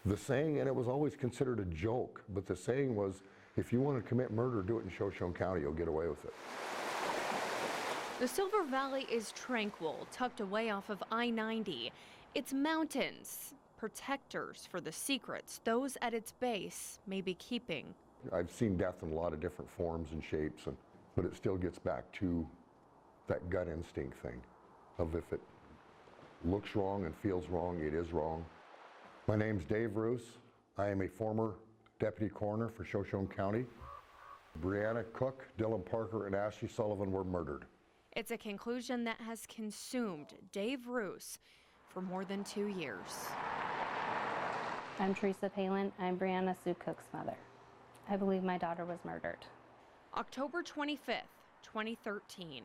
The saying, and it was always considered a joke, but the saying was, if you want to commit murder, do it in Shoshone County, you'll get away with it. The Silver Valley is tranquil, tucked away off of I-90. It's mountains, protectors for the secrets those at its base may be keeping. I've seen death in a lot of different forms and shapes, but it still gets back to that gut instinct thing of if it looks wrong and feels wrong, it is wrong. My name's Dave Roos. I am a former deputy coroner for Shoshone County. Brianna Cook, Dylan Parker, and Ashley Sullivan were murdered. It's a conclusion that has consumed Dave Roos for more than 2 years. I'm Teresa Palin. I'm Brianna Sue Cook's mother. I believe my daughter was murdered. October 25th, 2013.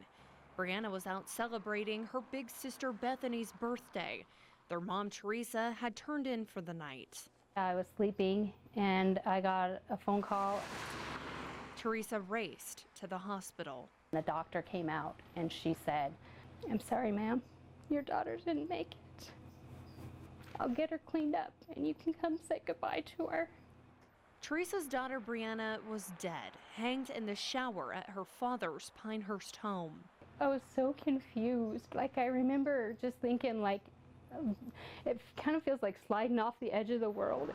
Brianna was out celebrating her big sister Bethany's birthday. Their mom, Teresa, had turned in for the night. I was sleeping and I got a phone call. Teresa raced to the hospital. The doctor came out and she said, "I'm sorry, ma'am, your daughter didn't make it. I'll get her cleaned up and you can come say goodbye to her." Teresa's daughter Brianna was dead, hanged in the shower at her father's Pinehurst home. I was so confused. Like, I remember just thinking, like, it kind of feels like sliding off the edge of the world.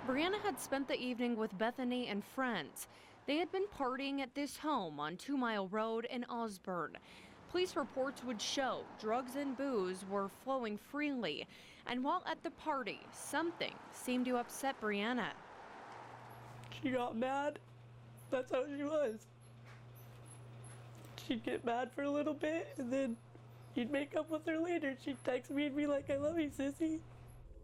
Brianna had spent the evening with Bethany and friends. They had been partying at this home on 2 Mile Road in Osborne. Police reports would show drugs and booze were flowing freely. And while at the party, something seemed to upset Brianna. She got mad. That's how she was. She'd get mad for a little bit and then you'd make up with her later. She'd text me and be like, "I love you, sissy."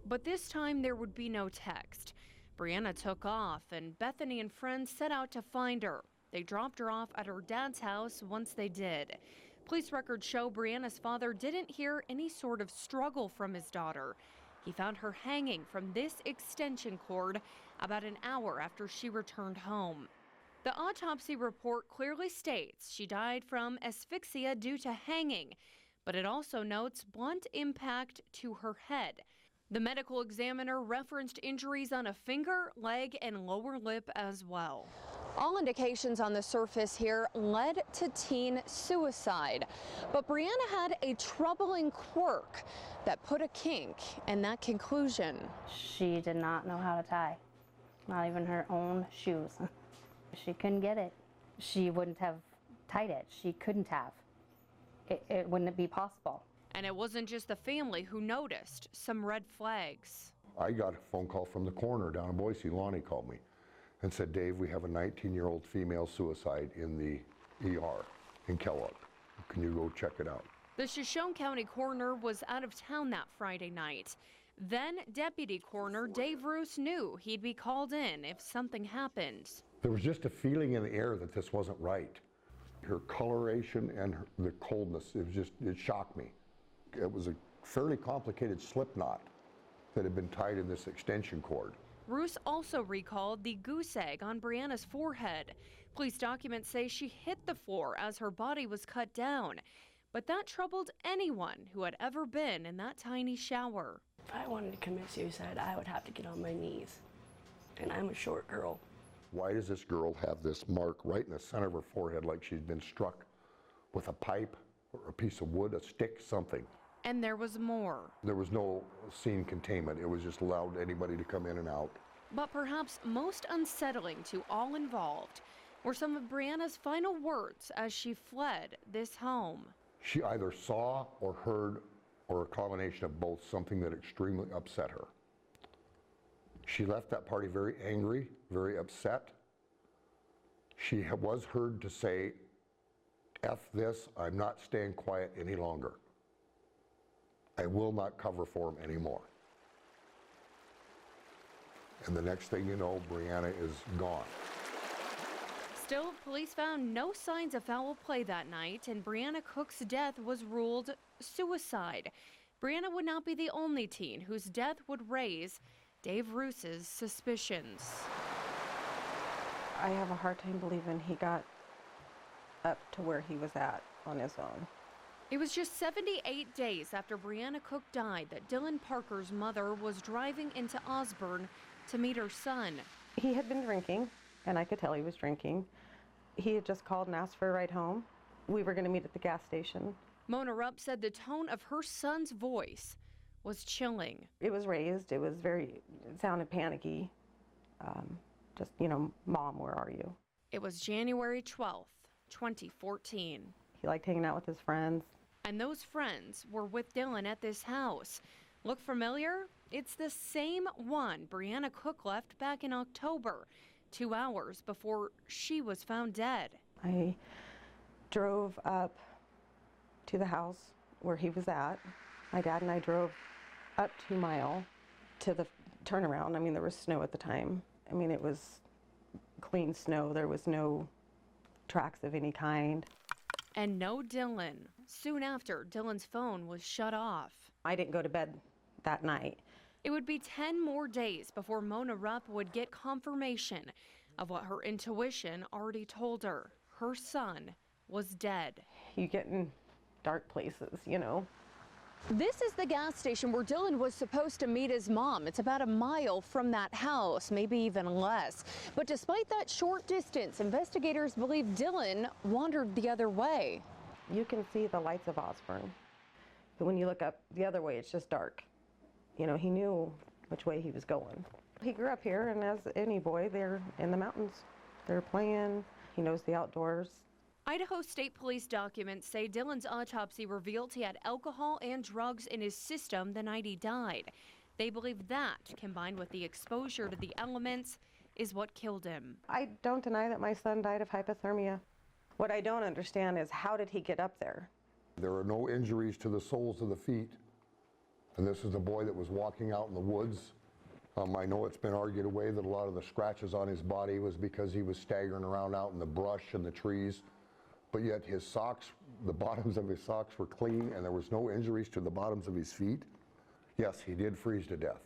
But this time there would be no text. Brianna took off and Bethany and friends set out to find her. They dropped her off at her dad's house once they did. Police records show Brianna's father didn't hear any sort of struggle from his daughter. He found her hanging from this extension cord about an hour after she returned home. The autopsy report clearly states she died from asphyxia due to hanging, but it also notes blunt impact to her head. The medical examiner referenced injuries on a finger, leg, and lower lip as well. All indications on the surface here led to teen suicide. But Brianna had a troubling quirk that put a kink in that conclusion. She did not know how to tie, not even her own shoes. She couldn't get it. She wouldn't have tied it. She couldn't have. It wouldn't be possible. And it wasn't just the family who noticed some red flags. I got a phone call from the coroner down in Boise. Lonnie called me and said, "Dave, we have a 19-year-old female suicide in the ER in Kellogg. Can you go check it out?" The Shoshone County coroner was out of town that Friday night. Then Deputy Coroner Dave Roos knew he'd be called in if something happened. There was just a feeling in the air that this wasn't right. Her coloration and the coldness, it shocked me. It was a fairly complicated slip knot that had been tied in this extension cord. Roos also recalled the goose egg on Brianna's forehead. Police documents say she hit the floor as her body was cut down. But that troubled anyone who had ever been in that tiny shower. If I wanted to commit suicide, I would have to get on my knees. And I'm a short girl. Why does this girl have this mark right in the center of her forehead like she's been struck with a pipe or a piece of wood, a stick, something? And there was more. There was no scene containment. It was just allowed anybody to come in and out. But perhaps most unsettling to all involved were some of Brianna's final words as she fled this home. She either saw or heard, or a combination of both, something that extremely upset her. She left that party very angry, very upset. She was heard to say, "F this, I'm not staying quiet any longer. I will not cover for him anymore." And the next thing you know, Brianna is gone. Still, police found no signs of foul play that night, and Brianna Cook's death was ruled suicide. Brianna would not be the only teen whose death would raise Dave Roos's suspicions. I have a hard time believing he got up to where he was at on his own. It was just 78 days after Brianna Cook died that Dylan Parker's mother was driving into Osborne to meet her son. He had been drinking, and I could tell he was drinking. He had just called and asked for a ride home. We were going to meet at the gas station. Mona Rupp said the tone of her son's voice was chilling. It was raised. It sounded panicky. Just, Mom, where are you? It was January 12th, 2014. He liked hanging out with his friends. And those friends were with Dylan at this house. Look familiar? It's the same one Brianna Cook left back in October, 2 hours before she was found dead. I drove up to the house where he was at. My dad and I drove up 2 miles to the turnaround. I mean, there was snow at the time. I mean, it was clean snow. There was no tracks of any kind. And no Dylan. Soon after, Dylan's phone was shut off. I didn't go to bed that night. It would be 10 more days before Mona Rupp would get confirmation of what her intuition already told her. Her son was dead. You get in dark places, This is the gas station where Dylan was supposed to meet his mom. It's about a mile from that house, maybe even less. But despite that short distance, investigators believe Dylan wandered the other way. You can see the lights of Osborne, but when you look up the other way, it's just dark. He knew which way he was going. He grew up here, and as any boy, they're in the mountains. They're playing. He knows the outdoors. Idaho State Police documents say Dylan's autopsy revealed he had alcohol and drugs in his system the night he died. They believe that, combined with the exposure to the elements, is what killed him. I don't deny that my son died of hypothermia. What I don't understand is, how did he get up there? There are no injuries to the soles of the feet. And this is the boy that was walking out in the woods. I know it's been argued away that a lot of the scratches on his body was because he was staggering around out in the brush and the trees. But yet his socks, the bottoms of his socks were clean, and there was no injuries to the bottoms of his feet. Yes, he did freeze to death.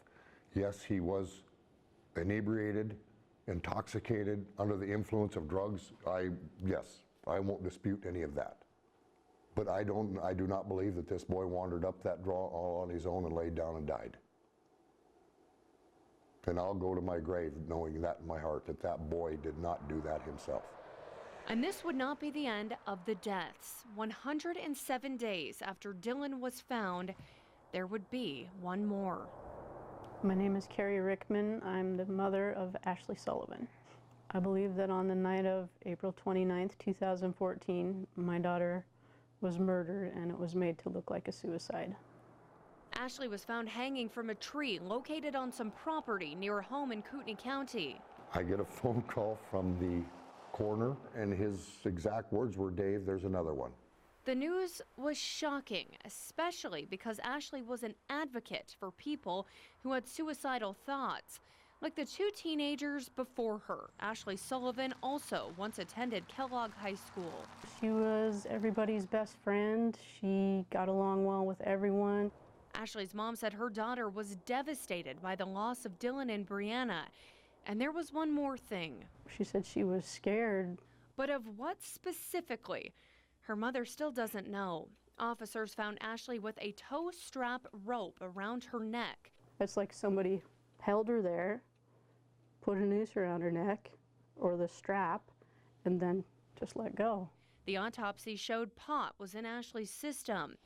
Yes, he was inebriated, intoxicated, under the influence of drugs. Yes, I won't dispute any of that. But I do not believe that this boy wandered up that draw all on his own and laid down and died. And I'll go to my grave knowing that in my heart, that that boy did not do that himself. And this would not be the end of the deaths. 107 days after Dylan was found, there would be one more. My name is Carrie Rickman. I'm the mother of Ashley Sullivan. I believe that on the night of April 29th, 2014, my daughter was murdered, and it was made to look like a suicide. Ashley was found hanging from a tree located on some property near a home in Kootenai County. I get a phone call from the coroner, and his exact words were, "Dave, there's another one." The news was shocking, especially because Ashley was an advocate for people who had suicidal thoughts. Like the 2 teenagers before her, Ashley Sullivan also once attended Kellogg High School. She was everybody's best friend. She got along well with everyone. Ashley's mom said her daughter was devastated by the loss of Dylan and Brianna. And there was one more thing. She said she was scared. But of what specifically? Her mother still doesn't know. Officers found Ashley with a tow strap rope around her neck. It's like somebody held her there, put a noose around her neck, or the strap, and then just let go. The autopsy showed pot was in Ashley's system.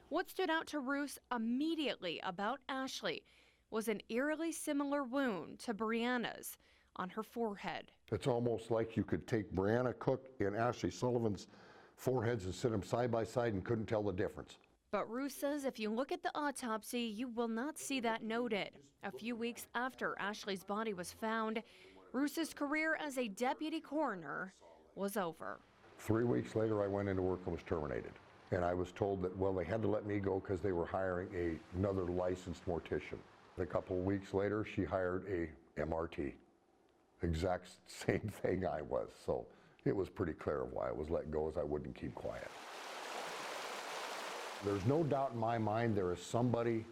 What stood out to Ruth immediately about Ashley was an eerily similar wound to Brianna's on her forehead. It's almost like you could take Brianna Cook and Ashley Sullivan's foreheads and sit them side by side and couldn't tell the difference. But Ruth says if you look at the autopsy, you will not see that noted. A few weeks after Ashley's body was found, Ruth's career as a deputy coroner was over. 3 weeks later, I went into work and was terminated. And I was told that, well, they had to let me go because they were hiring another licensed mortician. A couple of weeks later, she hired a MRT. Exact same thing I was. So it was pretty clear why I was let go, as I wouldn't keep quiet. There's no doubt in my mind there is somebody,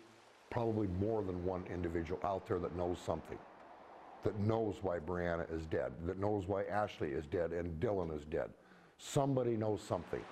probably more than one individual out there that knows something, that knows why Brianna is dead, that knows why Ashley is dead and Dylan is dead. Somebody knows something.